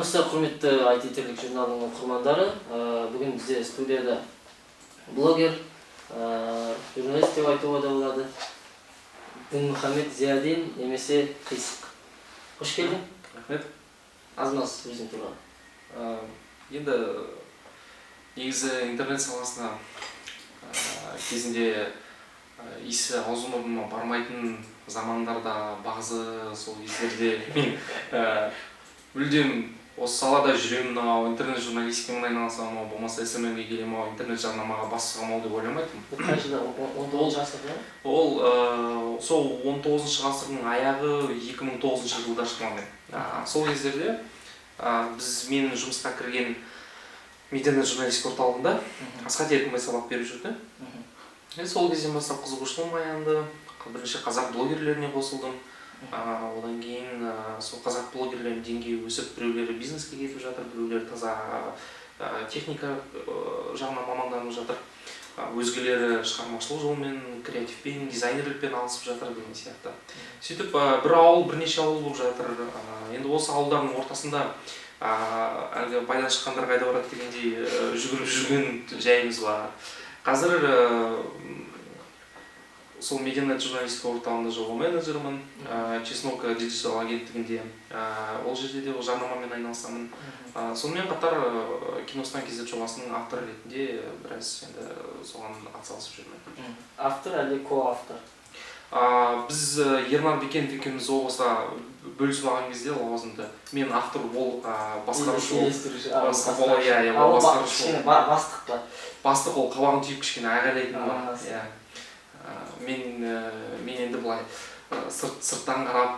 Армысыздар, құрметті IT тірлік журналының оқырмандары. Бүгін бізде студияда блогер, журналист деп айтуға да болады. Дінмұхамед Зиядин немесе Қисық. Қош келдің. Рахмет. Аз-маз өзің туралы. Енді негізі интернет саласына кезінде исі аузыма бармайтын замандарда бағзы сол кездерде мен мүлдем осы салада жүремін, интернет журналистикамен айналысамын, болмаса СММ-ге келемін, интернет жарнамаға бас сұғамын деп ойламайтынмын. Бұл қай жылда? 19 ғасырда? Ол сол 19 ғасырдың аяғы 2009 жылда шыққан. Сол кездерде мен жұмысқа кірген медиа журналистика орталығында Асхат Еркінбай сабақ беріп жүрді. Сол кезден бастап қызығушылығым оянды, бірінші қазақ блогерлеріне қосылдым. Одан кейін сол қазақ блогерлерінің деңгейі өсіп, біреулері бизнеске кетіп жатыр, біреулері таза техника жағынан маманданып жатыр, өзгелері шығармашылық жолмен, креативпен, дизайнерлікпен алысып жатыр деген сияқты. Сөйтіп бір ауыл, бірнеше ауыл болып жатыр. Енді осы ауылдардың ортасында әлгі байдан шыққандар қайда барады дегендей жүгіріп жүрген жайымыз бар. Қазір сол медиа журналистика орталығында жоба менеджермін, Чеснока диджитал агенттігінде. Ол жерде де жарнамамен айналысамын. Сонымен қатар Киностан KZ жобасының авторы ретінде біраз енді соған атсалысып жүрмін. Автор әлде коавтор? Біз Ернар Бекенов екеуміз облыста бөлісіп алған кезде лауазымды. Мен автор, ол басқарушы. Бастық па? Бастық, ол қабағын түйіп кішкене айғайлайтын бар. Мен енді былай сырттан қарап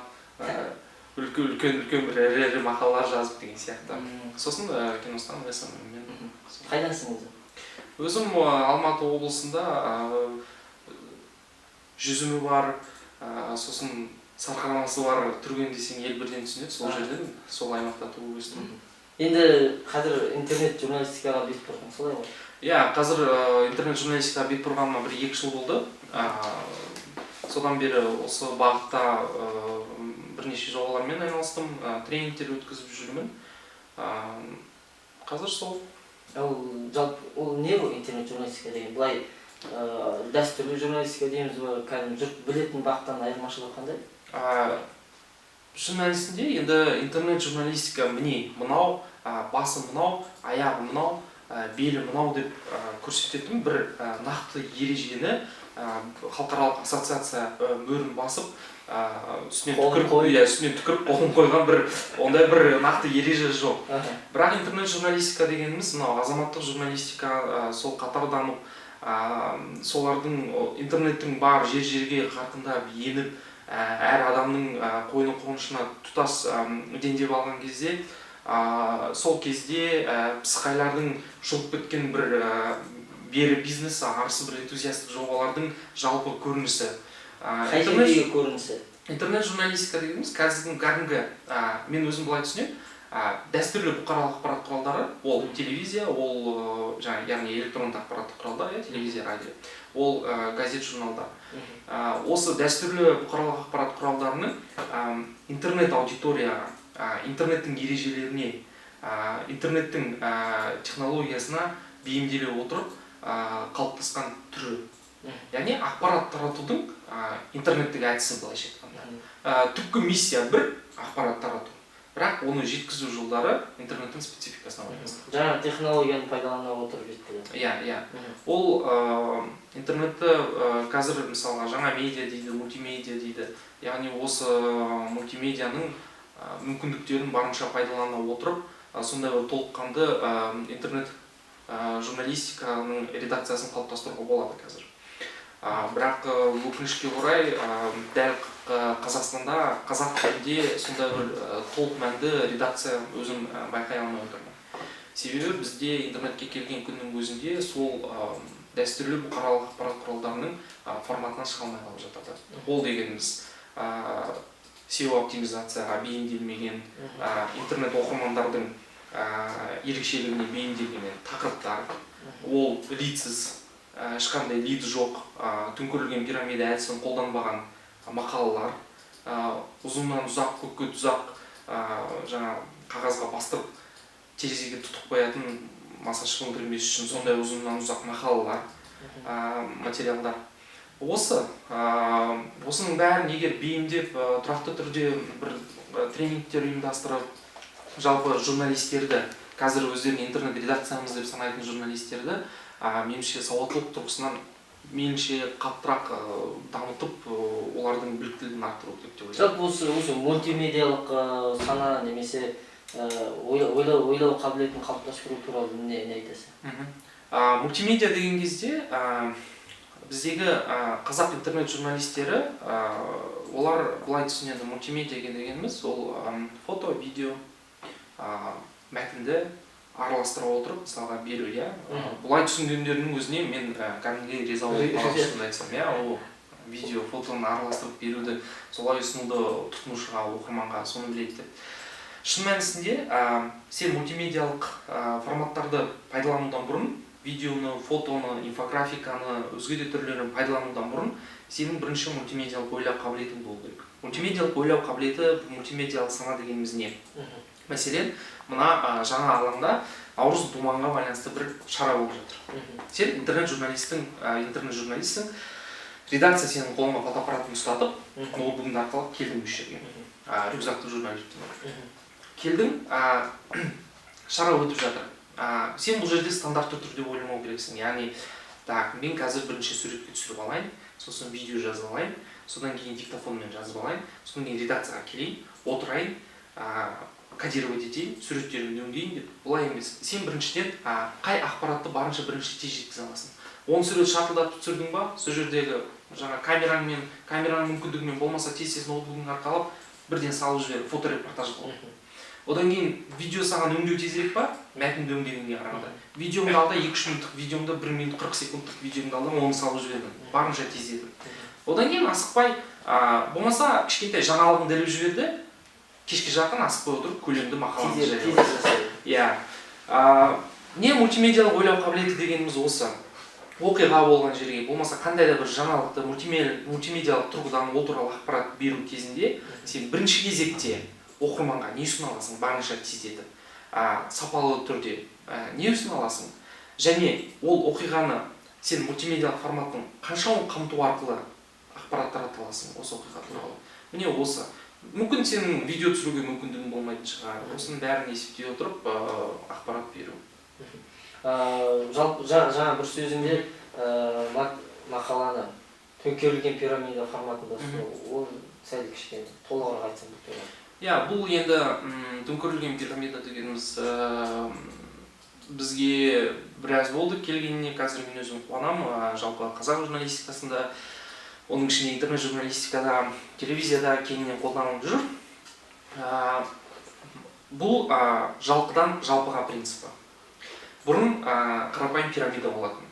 үлкен бір ірі мақалалар жазып деген сияқты. Сосын Киностан СММ-мен. Қайдансың өзің? Өзім Алматы облысында жүзімі бар, сосын сарқарамасы бар, түрген десең ел бірден түсінеді, сол жерден, сол аймақта туып өстім. Енді қазір интернет журналистикаға бет бұрдың, солай ғой? Иә, қазір интернет журналистикаға бет бұрғаныма 1-2 жыл болды. Содан бері осы бағытта бірнеше жобалармен айналыстым, тренингтер өткізіп жүрмін. Қазір сол. Ол не бұл интернет журналистика деген? Бұлай дәстүрлі журналистика дейміз бе, кәдімгі жұрт білетін бағыттан айырмашылығы қандай? Шын мәнісінде енді интернет журналистика міне мынау, басы мынау, аяғы мынау, белі мынау деп көрсететін бір нақты ережені халықаралық ассоциация мөрін басып, үстінен түкіріп қолын қойған ондай бір нақты ереже жоқ. Бірақ интернет журналистика дегеніміз азаматтық журналистика сол қатар дамып, солардың интернеттің бар жер-жерге қарқындап еніп, әр адамның қойны қонышына тұтас дендеп алған кезде, сол кезде пысықайлардың жұлып кеткен бір бері бизнес, арсы бір энтузиастық жобалардың жалпы көрінісі. Қай жердегі көрінісі? Интернет журналистика дегеніміз кәдімгі, мен өзім былай түсінемін, дәстүрлі бұқаралық ақпарат құралдары, ол телевизия, ол яғни электрондық ақпараттық құралдар, телевизия, радио, ол газет, журналдар. Осы дәстүрлі бұқаралық ақпарат құралдарының интернет аудиторияға, интернеттің ережелеріне, интернеттің технологиясына бейімделе отырып қалыптасқан түрі. Яғни ақпарат таратудың интернеттік әдісі былайша айтқанда. Түпкі миссия бір ақпарат тарату. Бірақ оны жеткізу жолдары интернеттің спецификасына байланысты. Жаңа технологияны пайдалана отырып жеткізеді. Иә. Ол интернетті қазір мысалға жаңа медиа дейді, мультимедиа дейді. Яғни осы мультимедианың мүмкіндіктерін барынша пайдалана отырып, сондай толыққанды интернет журналистиканың редакциясын қалыптастыруға болады қазір. Бірақ өкінішке орай дәл Қазақстанда, қазақ тілінде сондай бір толық мәнді редакция өзім байқай алмай отырмын. Себебі бізде интернетке келген күннің өзінде сол дәстүрлі бұқаралық ақпарат құралдарының форматынан шыға алмай қалып жатады. Ол дегеніміз SEO оптимизацияға бейімделмеген, интернет оқырмандардың ерекшелігіне бейімделген тақырыптар, ол лидсіз, ешқандай лид жоқ, төңкерілген пирамида әдісін қолданбаған мақалалар, ұзыннан ұзақ, көкке тұзақ қағазға бастырып терезеге тұтып қоятын массаж кірмес үшін сондай ұзыннан ұзақ мақалалар, материалдар. Осының бәрін егер бейімдеп, тұрақты түрде бір тренингтер ұйымдастырып, жалпы журналистерді, қазір өздерін интернет редакциямыз деп санайтын журналистерді, меніңше сауаттылық тұрғысынан меніңше қаттырақ дамытып, олардың біліктілігін арттыру керек деп ойлаймын. Жалпы осы мультимедиалық сана немесе ойлау қабілетін қалыптастыру туралы не айтасың? Мультимедиа деген кезде біздегі қазақ интернет журналистері, олар былай түсінеді, мультимедиа дегеніміз ол фото, видео, мәтінді араластыра отырып, мысалға беру, иә. Бұлай түсінгендерінің өзіне мен кәдімгідей риза болып қалып айтсам, иә, ол видео, фотоны араластырып беруді солай ұсынуды тұтынушыға, оқырманға, соны біледі деп. Шын мәнісінде, сен мультимедиалық форматтарды пайдаланудан бұрын, видеоны, фотоны, инфографиканы, өзге де түрлерін пайдаланудан бұрын, сенің бірінші мультимедиалық ойлау қабілетің болу керек. Мультимедиалық ойлау қабілеті, мультимедиалық сана дегеніміз не? Мәселен, мына жаңа алаңда Наурыз думанға байланысты бір шара болып жатыр. Сен интернет журналистің, редакция сенің қолыңа фотоаппаратын ұстатып, ноутбугыңды арқылы келдің осы жерге. Рюкзакты журналистің. Келдің, шара өтіп жатыр. Сен бұл жерде стандартты түрде ойламау керексің. Яғни, мен қазір бірінші суретке түсіріп алайын, сосын видео жазып алайын, содан кейін диктофонмен жазып алайын, содан кейін редакцияға келейін, отырайын, кодировать етейін, суреттерімді өңдейін деп, бұлай емес. Сен біріншіден қай ақпаратты барынша бірінші тез жеткізе аласың. 10 сурет шартылдатып түсірдің ба, сол жердегі жаңа камераның мүмкіндігімен болмаса тез ноутбугыңды арқалап, бірден салып жіберіп, фоторепортаж қылып. Одан кейін видео саған өңдеу тезірек па, мәтінді өңдегенге қарағанда. Видеоңды алда 2-3 минуттық видеоңды 1 минут 40 секундтық видеоңды алда оны салып жібердің, барынша тездетіп. Одан кейін асықпай, болмаса кішкентай жаңалығыңды іліп жіберді, кешке жақын асықпай отырып көлемді мақаланы жариялау. Не мультимедиалық ойлау қабілеті дегеніміз осы. Оқиға болған жерге, болмаса қандай да бір жаңалықты мультимедиалық тұрғыдан ол туралы ақпарат беру кезінде сен бірінші кезекте оқырманға не ұсына аласың, барынша тездетіп, сапалы түрде не ұсына аласың, және ол оқиғаны сен мультимедиалық форматтың қаншауын қамту арқылы ақпарат тарата аласың осы оқиға туралы. Міне осы. Мүмкін сенің видео түсіруге мүмкіндігің болмайтын шығар. Осының бәрін есептей отырып ақпарат беру. Жаңа бір сөзіңде мақаланы төңкерілген пирамида форматында ол сәл кішкене толығырақ айтсам болады. Бұл енді төңкерілген пирамида дегеніміз бізге біраз болды келгеніне, қазір мен өзім қуанамын. Жалпы қазақ журналистикасында, оның ішінде интернет журналистикада, телевизияда кеңінен қолданылып жүр. Бұл жалпыдан жалпыға принципі. Бұрын қарапайым пирамида болатын.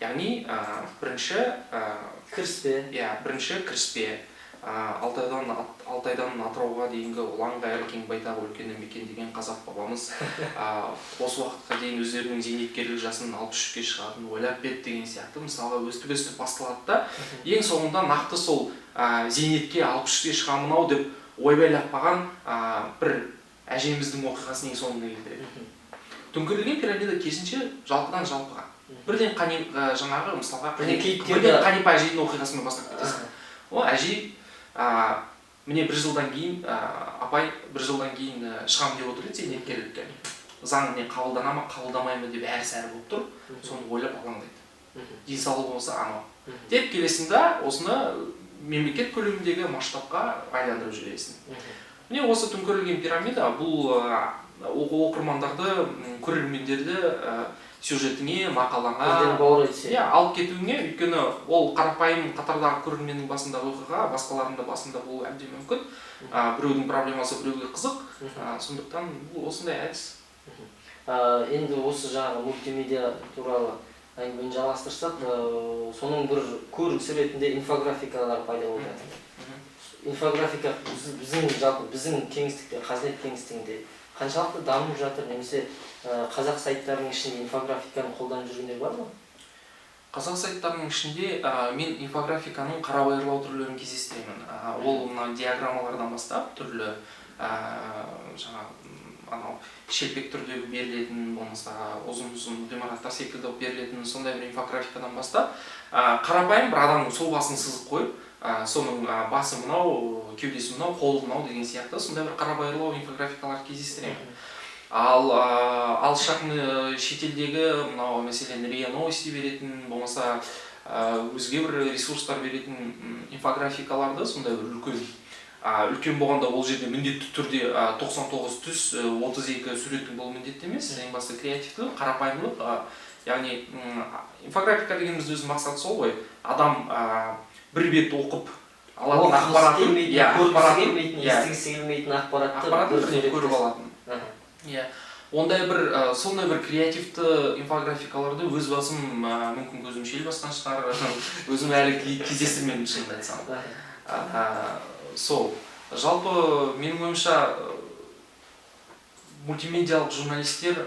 Яғни бірінші кіріспе, Алтайдан Атырауға дейінгі ұлан-ғайыр кең байтақ өлкені мекендеген қазақ бабамыз осы уақытқа дейін өздерінің зейнеткерлік жасын 63-ке шығатын ойлап бет деген сияқты мысалға өстіп басталады да, ең соңында нақты сол зейнетке 63-ке шығамын ау деп ойбайлап қалған бір әжеміздің оқиғасын ең соңына келтіреді. Төңкерілген пирамида керісінше жалпыдан жалпыға. Бірден жаңағы мысалға Қанипа әжейдің оқиғасымен бастап кетесің. О, әжей міне бір жылдан кейін, апай бір жылдан кейін шығам деп отыр еді зейнеткерлікке. Заң не қабылдана ма, қабылдамай ма деп әрі-сәрі болып тұр, соны ойлап алаңдайды. Денсаулығы болса анау. Деп келесің осыны мемлекет көлеміндегі масштабқа айландырып жібересің. Міне осы төңкерілген пирамида бұл оқырмандарды, көрермендерді сюжетіңе, мақалаңа алып кетуіңе, өйткені ол қарапайым қатардағы көрерменнің басындағы оқиға, басқаларында басында болуы әбден мүмкін. Біреудің проблемасы біреуге қызық, сондықтан бұл осындай әдіс. Енді осы жаңағы мультимедиа туралы әңгімені жалғастырсақ, соның бір көрінісі ретінде инфографикалар пайда болып жатыр. Инфографика біздің кеңістікте, Қазнет кеңістігінде қаншалықты дамып жатыр, немесе қазақ сайттарының ішінде инфографиканы қолданып жүргендер бар ма? Қазақ сайттарының ішінде мен инфографиканың қарабайырлау түрлерін кездестіремін. Ол диаграммалардан бастап түрлі жаңа анау шелпек түрде берілетін, болмаса ұзын ғимараттар секілді берілетін сондай бір инфографикадан бастап, қарапайым бір адамның сол басын сызып қойып, соның басы мынау, кеудесі мынау, қолы мынау деген сияқты сондай бір қарабайырлау инфографикалар кездестіремін. Ал шетелдегі мынау мәселен РИА Новости беретін, болмаса өзге бір ресурстар беретін инфографикаларды сондай бір үлкен болғанда ол жерде міндетті түрде 99 түс, 32 суреттің болу міндетті емес, ең басты креативті, қарапайымдылық. Яғни инфографика дегеніміз өзінің мақсаты сол ғой. Адам бір бет оқып алатын ақпаратын, естігісі келмейтін ақпаратты көріп алатын. Ондай бір сондай бір креативті инфографикаларды өз басым мүмкін көзімше ел басқан шығар, өзім әлі кездестірмедім шынымды айтсам. Сол. Жалпы менің ойымша мультимедиалық журналистер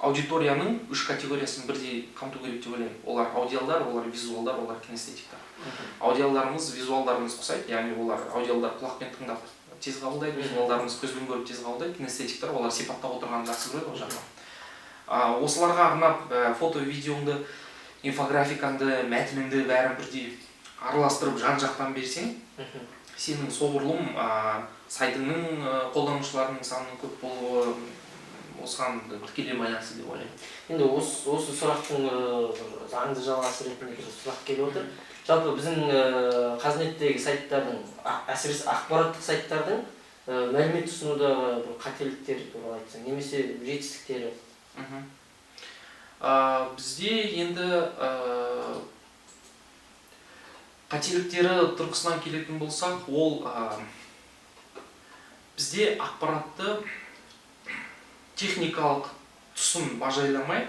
аудиторияның үш категориясын бірдей қамту керек деп ойлаймын. Олар аудиалдар, олар визуалдар, олар кинестетиктар. Аудиалдарымыз, визуалдарымыз ұқсайды, яғни олар аудиалдар құлақпен тыңдап тез қабылдайды, визуалдарымыз көзбен көріп тез қабылдайды, кинестетиктар олар сипаттап отырғанын жақсы көреді ол жағынан. Осыларға арнап фото-видеоңды, инфографикаңды, мәтініңді бәрін бірдей араластырып жан-жақтан берсең, сенің соғұрлым сайтыңның қолданушыларының санының көп болуы осыған тікелей байланысты деп ойлаймын. Енді осы сұрақтың заңды жалғасы ретінде бір сұрақ келіп отыр. Жалпы біздің қазнеттегі сайттардың, әсіресе ақпараттық сайттардың мәлімет ұсынудағы қателіктер туралы айтсаң, немесе жетістіктері? Бізде енді қателіктері тұрғысынан келетін болсақ, ол бізде ақпаратты техникалық тұсын бажайламай,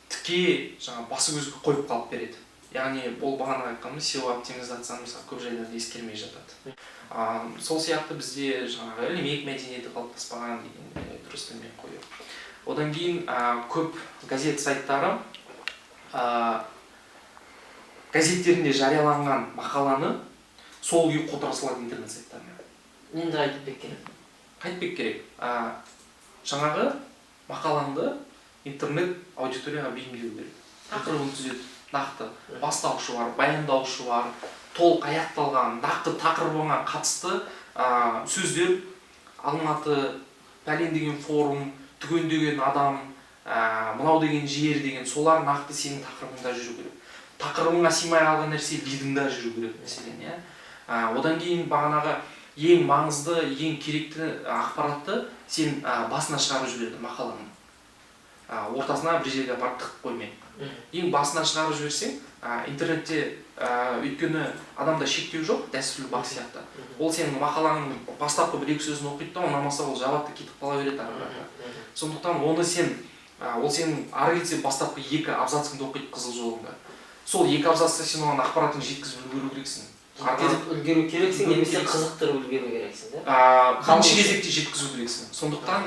тіке басы көзге қойып қалып береді. Яғни бұл бағана айтқанымыз SEO оптимизацияны көп жайларды ескермей жатады. Сол сияқты бізде ілімек мәдениеті қалыптаспаған деген дұрыс тілмен қою. Одан кейін көп газет сайттары газеттерінде жарияланған мақаланы сол күйі қотыра салады интернет сайттарына. Енді қайтпек керек. Қайтпек керек. Жаңағы мақалаңды интернет аудиторияға бейімдеу керек. Тақырыбын түзетіп, нақты бастаушы бар, баяндаушы бар, толық аяқталған, нақты тақырыбыңа қатысты сөздер, Алматы, пәлен деген форум, түген деген адам, мынау деген жер деген, солар нақты сенің тақырыбыңда жүру керек. Тақырыбыңа сыймай қалған нәрсе лидыңда жүру керек мәселен. Одан кейін бағанағы ең маңызды, ең керекті ақпаратты сен басына шығарып жіберді мақаланың. Ортасына бір жерге апарып тығып қоймай. Ең басына шығарып жіберсең, интернетте өйткені адамда шектеу жоқ, дәстүрлі бақ сияқты. Ол сенің мақалаңның бастапқы бір-екі сөзін оқиды да, ұнамаса ол жабады да кетіп қала береді ары қарата. Сондықтан ол сенің ары кетсе бастапқы 2 абзацыңды оқиды қызыл жолыңда. Сол 2 абзацта сен оған ақпаратын жеткізіп үлгеру керексің. Үлгеру керексің, немесе қызықтырып үлгеру керексің. Бірінші кезекте жеткізу керексің. Сондықтан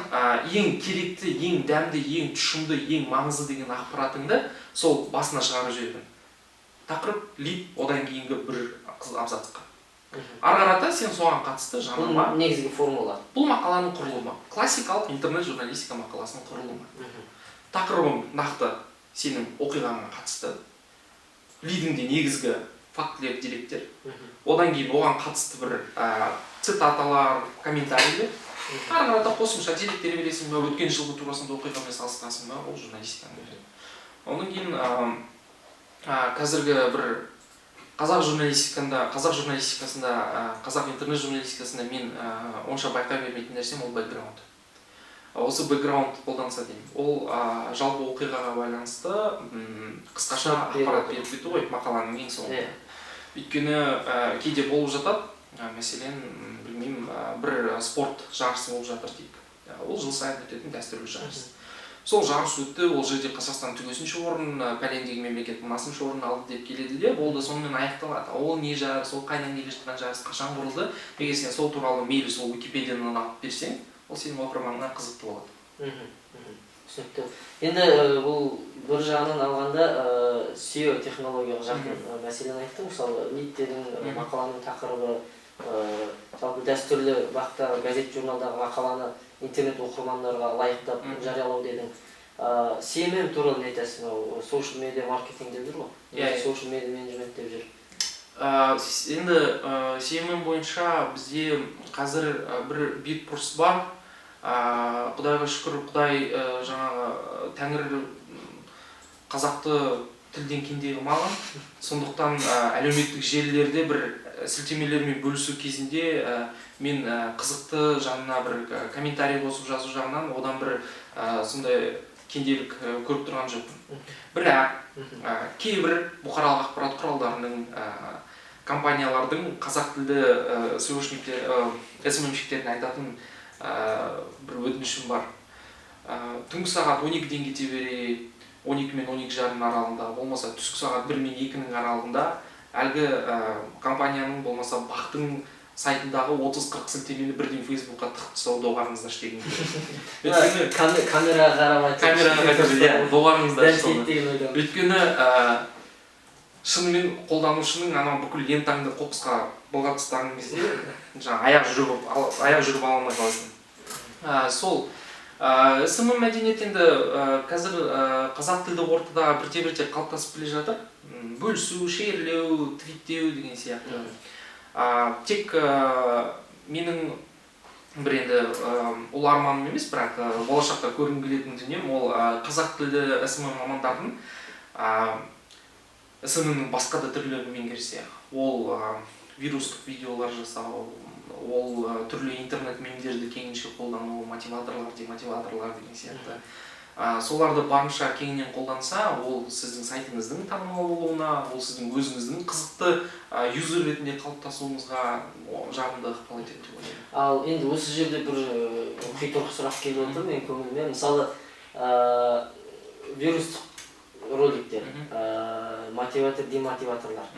ең керекті, ең дәмді, ең тұшымды, ең маңызды деген ақпаратыңды сол басына шығарып жібердің. Тақырып, лид, одан кейінгі бір абзацқа. Ары қарата сен соған қатысты жанама. Бұл негізгі формула. Бұл мақаланың құрылымы. Классикалық интернет журналистика мақаласының құрылымы. Тақырыбың нақты сенің оқиғаңа қатысты. Лидіңде негізгі фактілер, деректер. Одан кейін оған қатысты бір цитаталар, комментарийлер. Ары қарата қосымша деректер бересің бе, өткен жылғы турасында оқиғамен салыстырасың ба, ол журналистиканың өзі. Одан кейін қазіргі бір қазақ журналистикасында, қазақ интернет журналистикасында мен онша байқай бермейтін нәрсем ол бэкграунд. Осы бэкграунд қолданса деймін. Ол жалпы оқиғаға байланысты қысқаша ақпарат беріп кету ғой мақаланың ең соңында. Өйткені кейде болып жатады, мәселен, білмеймін, бір спорт жарысы болып жатыр дейік. Ол жыл сайын өтетін дәстүрлі жарыс. Сол жарыс өтті, ол жерде Қазақстан түгесінші орын, пәлендегі мемлекет мынасыншы орын алды деп келеді де, болды сонымен аяқталады. Ол не жарыс, ол қайдан келе жатқан жарыс, қашан құрылды? Егер сен сол туралы мейлі сол Википедиядан алып берсең, ол сенің оқырманыңа қызықты болады. түсінікті. Енді бұл бір жағынан алғанда SEO технологияға жақын мәселені айттым. Мысалы, лидтердің мақаланың тақырыбы, жалпы дәстүрлі бағыттағы газет журналдағы мақаланы интернет оқырмандарға лайықтап жариялау дедің. CMM туралы не айтасың? Social media marketing деп жүр ғой? Social media management деп жүр. Енді CMM бойынша бізде қазір бір бит курс бар. Құдайға шүкір, Құдай жаңағы Тәңір қазақты тілден кенде қылмаған. Сондықтан әлеуметтік желілерде бір сілтемелермен бөлісу кезінде мен қызықты жанына бір комментарий қосып жазу жағынан одан бір сондай кенделік көріп тұрған жоқпын. Бірақ кейбір бұқаралық ақпарат құралдарының компаниялардың қазақ тілді SMM-шіктеріне айтатын бір өтінішім бар. Түнгі сағат 12-ден кете бере 12 мен 12:30 аралығында, болмаса түскі сағат 1 мен 2-нің аралығында әлгі компанияның болмаса бақтың сайтындағы 30-40 сілтемені бірден Фейсбукқа тығып тастауды доғарыңыздар штегін. Камераға қарап айтып доғарыңыздар штегін. Өйткені шынымен қолданушының бүкіл лентаңды қоқысқа былғап тастаған кезде аяқ жүріп ала алмай қаласың. Сол SMM мәдениет енді қазір қазақ тілді ортада бірте-бірте қалыптасып келе жатыр. Бөлісу, шеерлеу, твиттеу деген сияқты. Тек менің бір енді ол арманым емес, бірақ болашақта көргім келетін дүнием ол қазақ тілді SMM мамандардың SMM-нің басқа да түрлерін меңгерсе. Ол вирустық видеолар жасау, ол түрлі интернет мемдерді кеңінше қолдану, мотиваторлар, демотиваторлар деген сияқты. Соларды барынша кеңінен қолданса, ол сіздің сайтыңыздың танымал болуына, ол сіздің өзіңіздің қызықты юзер ретінде қалыптасуыңызға жағымды ықпал етеді деп ойлаймын. Ал енді осы жерде бір қитұрқы сұрақ келіп отыр менің көңіліме. Мысалы, вирустық роликтер, мотиватор, демотиваторлар.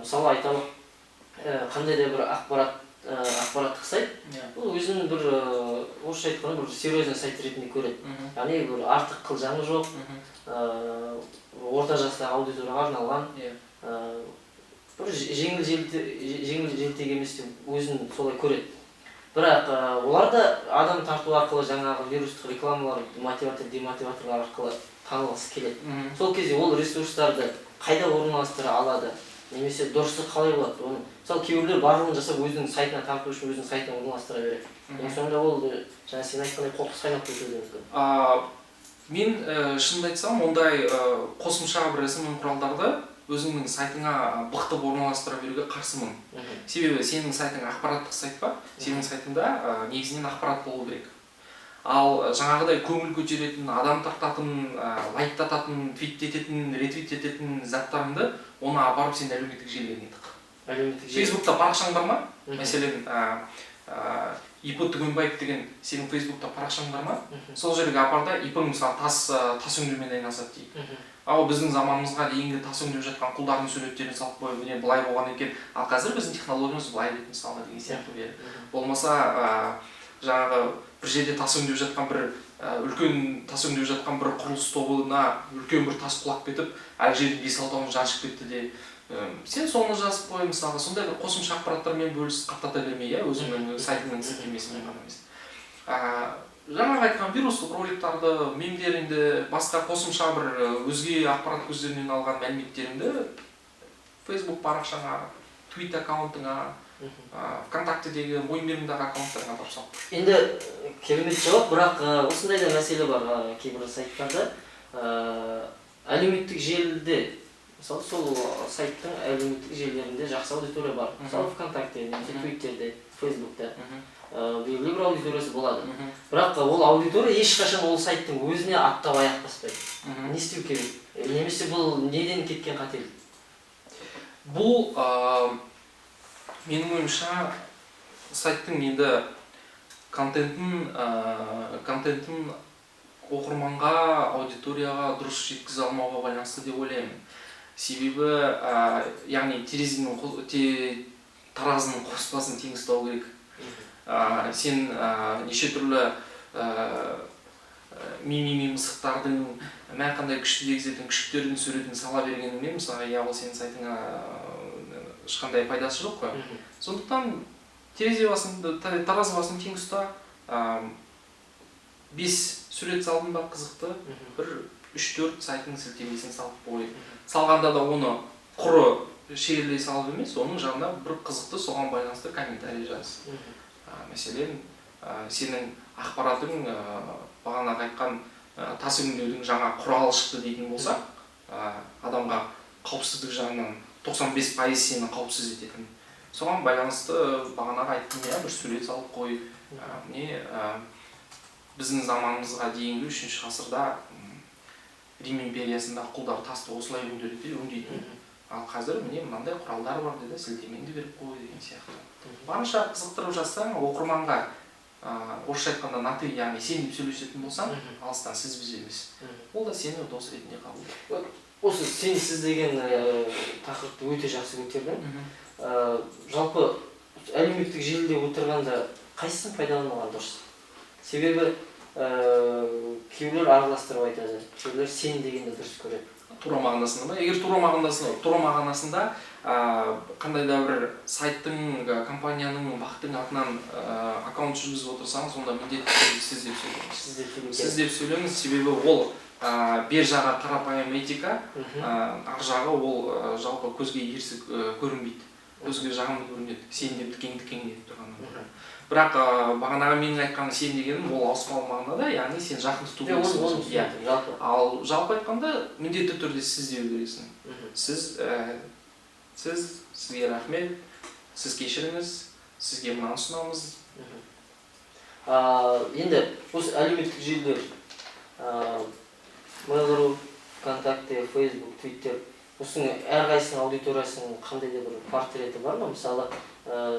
Мысалы, айталық, қандай да бір ақпараттық сайт, ол өзінің бір орысша айтқанда бір серьезный сайт ретінде көреді. Яғни бір артық қылжаңы жоқ, орта жастағы аудиторияға арналған, бір жеңіл желтек емес деп өзін солай көреді. Бірақ оларда адам тарту арқылы жаңағы вирустық рекламалар, мотиватор, демотиваторлар арқылы танылғысы келеді. Сол кезде ол ресурстарды қайда орналастыра алады? Немесе дұрысы қалай болады? Оны мысалы кейбіреулер барлығын жасап өзінің сайтына тарту үшін өзінің сайтына орналастыра береді. Сонда ол жаңа сен айтқандай қоқыс қайнап кетуі мүмкін. Мен шынымды айтсам, ондай қосымша бір SMM құралдарды өзіңнің сайтыңа бықтып орналастыра беруге қарсымын. Себебі сенің сайтың ақпараттық сайт па? Сенің сайтыңда негізінен ақпарат болу керек. Ал жаңағыдай көңіл көтеретін, адам тартатын, лайктататын, твиттететін, ретвиттететін заттарыңды оны апарып сен әлеуметтік желілеріне тық. Фейсбукта парақшаң бар ма? Мәселен, ИП Түгенбаев деген сенің Фейсбукта парақшаң бар ма? Сол жерге апарда ИП-ң мысалы тас өңдеумен айналысады дейді. Ал біздің заманымызға дейінгі тас өңдеп жатқан құлдардың суреттерін салып қойып, міне былай болған екен. Ал қазір біздің технологиямыз былай деп мысалы деген сияқты. Болмаса жаңағы бір жерде тас өңдеп жатқан бір үлкен тас өңдеп жатқан бір құрылыс тобына үлкен бір тас құлап кетіп, әр жердің 5-6 тауын жаншып кетті де. Сен соны жазып қой, мысалға, сондай бір қосымша ақпараттармен бөлісіп қаптата бермей, өзіңнің сайтыңның сілтемесімен ғана емес. Жаңағы айтқан вирустық роликтарды, мемдеріңді, басқа қосымша бір өзге ақпарат көздерінен алған мәліметтеріңді Facebook парақшаңа, Twitter аккаунтыңа, ВКонтактедегі мойынберімдағы аккаунттарға барсам. Енді керемет жауап, бірақ осындай да мәселе бар кейбір сайттарда. Әлеуметтік желіде, мысалы сол сайттың әлеуметтік желілерінде жақсы аудитория бар. Мысалы ВКонтакте, Твиттерде, Фейсбукта белгілі бір аудиториясы болады. Бірақ ол аудитория ешқашан ол сайттың өзіне аттап аяқ баспайды. Не істеу керек? Немесе бұл неден кеткен қателік? Бұл менің ойымша сайттың енді контентін оқырманға, аудиторияға дұрыс жеткізе алмауға байланысты деп ойлаймын. Себебі, яғни терезенің таразының қоспасын тең ұстау керек. Сен неше түрлі мимими мысықтардың мә қандай күшті дегізетін күшіктердің суретін сала бергеніңмен мысалы ол сенің сайтыңа ешқандай пайдасы жоқ қой. Сондықтан таразы басын тең ұста, 5 сурет салдың ба қызықты, бір 3-4 сайтының сілтемесін салып қой. Салғанда да оны құры шегерлей салып емес, оның жанына бір қызықты соған байланысты комментарий жаз. Мәселен, сенің ақпаратың бағанағы айтқан тас өңдеудің жаңа құралы шықты дейтін болса, адамға қауіпсіздік жағынан 95% сені қауіпсіз ететін. Соған байланысты бағанағы айттым, бір сурет салып қой. Біздің заманымызға дейінгі 3-ші ғасырда Рим империясында құлдар тасты осылай өңдейтін. Ал қазір міне мынандай құралдар бар деді, сілтемеңді беріп қой деген сияқты. Барынша қызықтырып жазсаң, оқырманға орысша айтқанда на ты, яғни сен деп сөйлесетін болсаң, алыстан сіз біз емес. Ол да сені дос ретінде қабылдайды. Осы сіз деген тақырыпты өте жақсы көтердің. Жалпы әлеуметтік желіде отырғанда қайсысын пайдалануға дұрыс? Себебі кейбіреулер араластырып айтады, кейбіреулер сен дегенді дұрыс көреді. Тура мағынасында ма? Егер тура мағынасында қандай да бір сайттың, компанияның, бақтың атынан аккаунт жүргізіп отырсаңыз, сонда міндетті түрде сіз деп сөйлеңіз. Сіз деп сөйлеңіз, себебі ол бер жағы қарапайым этика, ар жағы ол жалпы көзге ерсі көрінбейді. Көзге жағымды көрінеді. Сен деп тікең деп тұрғаннан. Бірақ бағанағы менің айтқан сен дегенім ол ауыспалы мағынада, яғни сен жақын тұту керексің. Ал жалпы айтқанда міндетті түрде сіз деу керексің. Сізге рахмет, сіз кешіріңіз, сізге мынаны ұсынамыз. Енді осы әлеуметтік желілер Mail.ru, ВКонтакте, Facebook, Twitter, осының әрқайсының аудиториясының қандай да бір портреті бар ма? Мысалы,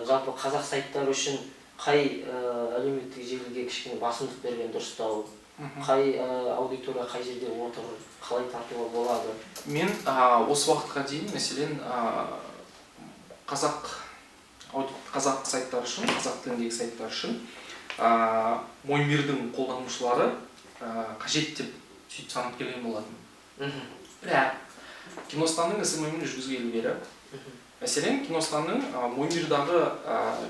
жалпы қазақ сайттары үшін қай әлеуметтік желіге кішкене басымдық берген дұрыстау, қай аудитория қай жерде отыр, қалай тартуға болады? Мен осы уақытқа дейін, мәселен, қазақ сайттар үшін, қазақ тіліндегі сайттар үшін Моймирдің қолданушылары қажет деп сөйтіп санап келген болатын. Бірақ Киностанның СММ-ін жүргізгелі бері, мәселен, Киностанның Моймирдағы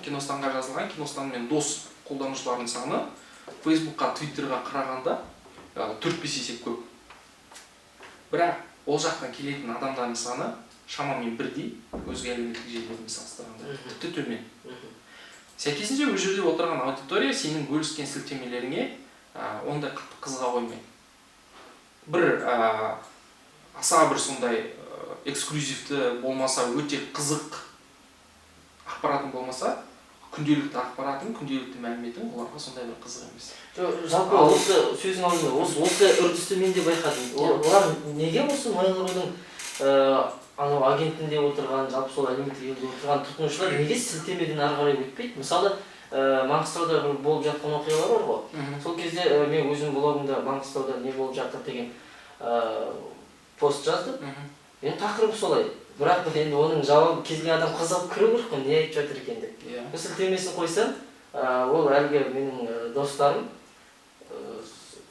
Киностанға жазылған Киностанмен дос қолданушылардың саны Фейсбукқа, Твиттерға қарағанда 4-5 есе көп. Бірақ ол жақтан келетін адамдардың саны шамамен бірдей, өзге әлеуметтік желілермен салыстырғанда, тіпті төмен. Сәйкесінше ол жерде отырған аудитория сенің бөліскен сілтемелеріңе ондай қызыға қоймайды. Бір аса бір сондай эксклюзивті болмаса, өте қызық ақпаратың болмаса, күнделікті ақпаратың, күнделікті мәліметің оларға сондай бір қызық емес. Жалпы осы сөзің алдында, осы үрдісті мен де байқадым. Олар неге осы Mail.ru-ның агентінде отырған, жалпы сол әлеуметтік желіде отырған тұтынушылар неге сілтемеден ары қарай өтпейді? Мысалы, Маңғыстауда болып жатқан оқиғалар бар ғой. Сол кезде мен өзім блогымда Маңғыстауда не болып жатыр деген пост жаздым. Мен тақырыбы солай. Бірақ енді оның жауабы келген адам қызығып кіру керек қой, не айтып жатыр екен деп. Бұл сілтемесін қойсам, ол әлгі менің достарым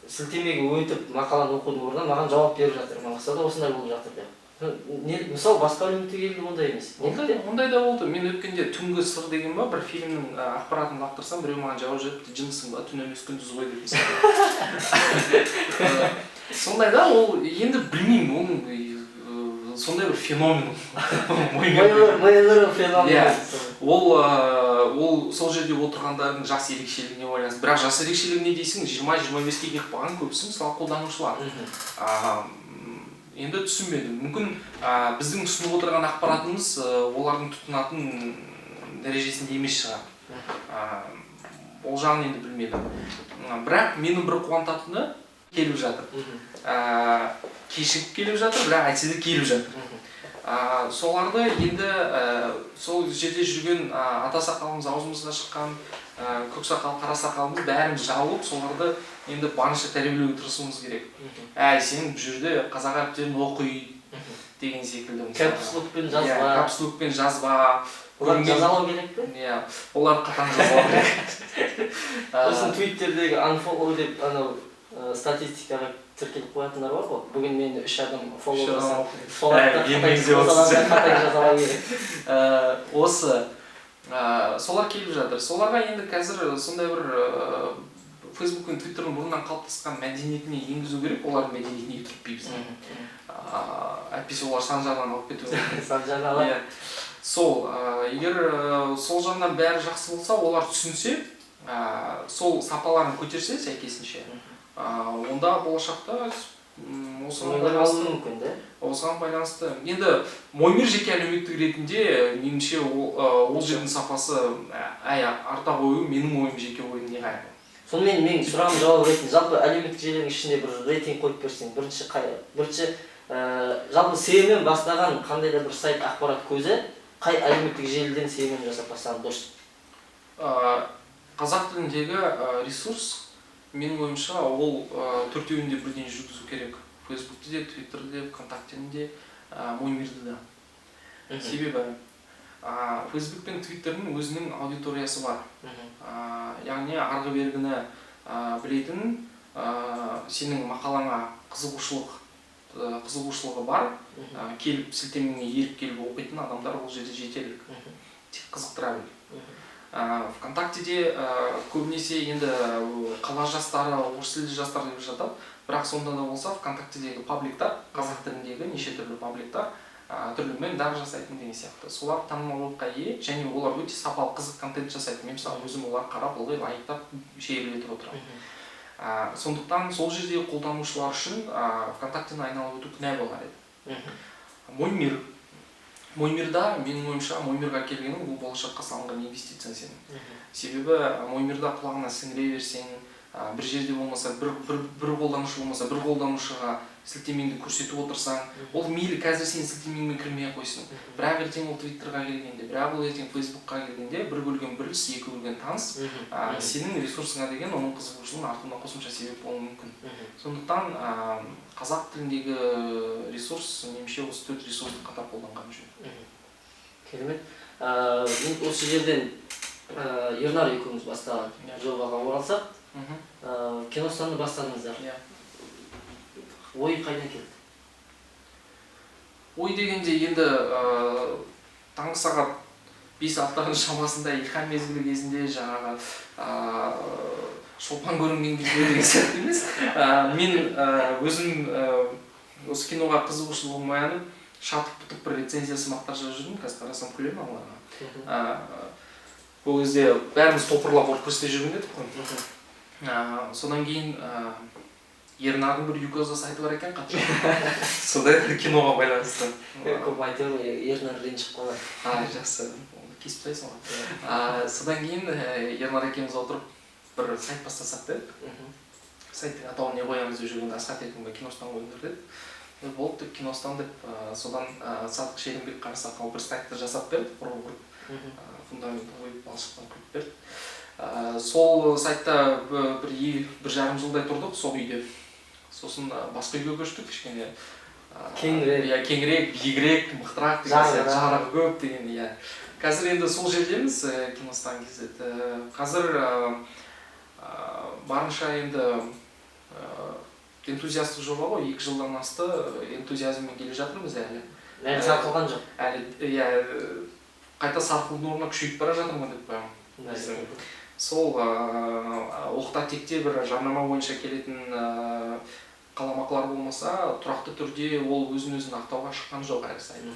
сілтемеге өтіп мақаланы оқудың орнына маған жауап беріп жатыр. Маңғыстауда осындай болып жатыр деп. Мысалы басқа әлеуметтік желіде ондай емес. Ондай да болды. Мен өткенде Түнгі сыр деген ба, бір фильмнің ақпаратын лақтырсам, біреу маған жауап жетті, жынысың ба, түн емес күндіз ғой деп. Сондай да, ол енді білмеймін, оның сондай бір феномен. Mail.ru феномен. Ол сол жерде отырғандардың жас ерекшелігіне байланысты. Бірақ жас ерекшелігі не дейсің, 20-25-ге келіп қалған көбісі мысалы қолданушылар. Енді түсінбедім. Мүмкін біздің ұсынып отырған ақпаратымыз олардың тұтынатын дәрежесінде емес шығар. Ол жағын енді білмедім. Бірақ мені бір қуантатыны келіп жатыр. Кешігіп келіп жатыр, бірақ әйтсе де келіп жатыр. Соларды енді сол жерде жүрген ата сақалымыз, аузымызға шыққан көк сақал, қара сақалымыз бәріміз жауып, соларды енді барынша тәрбиелеуге тырысуымыз керек. Сен бұл жерде қазақ әріптерін оқи деген секілді. Капслокпен жазба. Капслокпен жазба. Олар жазалау керек пе? Олар қатаң жазалау керек. Сосын Twitterдегі unfollow деп статистикаға тіркеліп қоятындар бар ғой. Бүгін мені 3 адам фоллоу Үш адам жасап, оқиды. соларды қатай жасала керек. Осы солар келіп жатыр. Соларға енді қазір сондай бір Facebook пен Twitter'ның бұрыннан қалыптасқан мәдениетіне енгізу керек. Олардың мәдениетіне кіріппейміз. Әйтпесе олар сан жағынан алып кетуі мүмкін. Сан жағынан. Сол, егер сол жағынан бәрі жақсы болса, олар түсінсе, сол сапаларын көтерсе сәйкесінше, онда болашақта осыған байланысты. Енді Моймир жеке әлеуметтік ретінде меніңше ол жердің сапасы арта қою менің ойым жеке ойым не қайғы. Сонымен менің сұрағым жауап ретінде жалпы әлеуметтік желінің ішінде бір рейтинг қойып берсең, бірінші жалпы SEO-мен бастаған қандай да бір сайт ақпарат көзі қай әлеуметтік желіден SEO-мен жасап бастаған дұрыс? Қазақ тіліндегі ресурс менің ойымша ол төртеуінде бірден жүргізу керек. Фейсбукте де, Твиттерде, ВКонтактені де, Моймирді де. Себебі Фейсбук пен Твиттердің өзінің аудиториясы бар. Яғни арғы бергіні білетін, сенің мақалаңа қызығушылығы бар, келіп сілтемеңе еріп келіп оқитын адамдар ол жерде жетерлік. Тек қызықтыра біл. ВКонтактеде көбінесе енді қала жастары, орыс тілді жастар деп жатады. Бірақ сонда да болса ВКонтактедегі пабликтар, қазақ тіліндегі неше түрлі пабликтар түрлі мемдар жасайтын деген сияқты. Солар танымалдылыққа ие және олар өте сапалы қызық контент жасайды. Мен мысалы өзім олар қарап, ылғи лайктап шейлетіп отырамын. Сондықтан сол жердегі қолданушылар үшін ВКонтактені айналып өту күнә болар еді. Моймирда, менің ойымша, Моймирға келгенің бұл болашаққа салынған инвестиция сенің. Себебі Моймирда құлағына сіңіре берсең, бір жерде болмаса, бір қолданушы болмаса, бір қолданушыға сілтемеңді көрсетіп отырсаң, ол мейлі қазір сен сілтемеңмен кірмей қойсын. Бірақ ертең ол Твиттерға келгенде, бірақ ол ертең Фейсбукқа келгенде, бір көрген біліс, екі көрген таныс, сенің ресурсыңа деген оның қызығушылығын артуына қосымша себеп болуы мүмкін. Сондықтан қазақ тіліндегі ресурс, меніңше осы 4 ресурсты қатар қолданған жөн. Керемет. Осы жерден Ернар екеуміз бастаған жобаға оралсақ, Киностанды бастадыңыздар. Ой қайдан келді? Ой дегенде енді таңғы сағат 5-6 шамасында илхан мезгілі кезінде жаңағы шолпан көрінген кезде деген сияқты емес. Мен өзім осы киноға қызығушылығым оянып, шатып бұтып бір рецензиясы мақтар жазып жүрдім, қазір қарасам күлемін аллаға. Бұл кезде бәріміз топырлап ұрып көрсете жүрген едік қой. Содан кейін Ернардың бір юкозасы айтып бар екен қатты. Содан киноға байланысты. Көп айтып Ернар ренжіп қалады. Жақсы. Кесіп тастайсың ғой. Содан кейін Ернар екеуміз отырып бір сайт бастасақ дедік. Сайттың атауын не қоямыз деп жүргенде Асхат екеуміз Киностан қойыңдар деді. Болды деп Киностан деп содан Садық Шерімбек Қарасақал бір сайтты жасап берді, құрып фундаментті қойып балшықтан құйып берді. Сол сайтта бір жарым жылдай тұрдық сол үйде. Сосын басқа үйге көштік, кішкене кеңірек, биігірек, мықтырақ деген жарығы көп деген. Қазір енді сол жердеміз Киностан кезет. Қазір барынша енді энтузиастық жоба ғой, 2 жылдан асты энтузиазммен келе жатырмыз әлі. Әлі сарқылған жоқ. Әлі қайта сарқылудың орнына күшейіп бара жатырмын деп қоямын. Сол оқта-текте бір жарнама бойынша келетін қаламақылар болмаса, тұрақты түрде ол өзін ақтауға шыққан жоқ әлі сайт.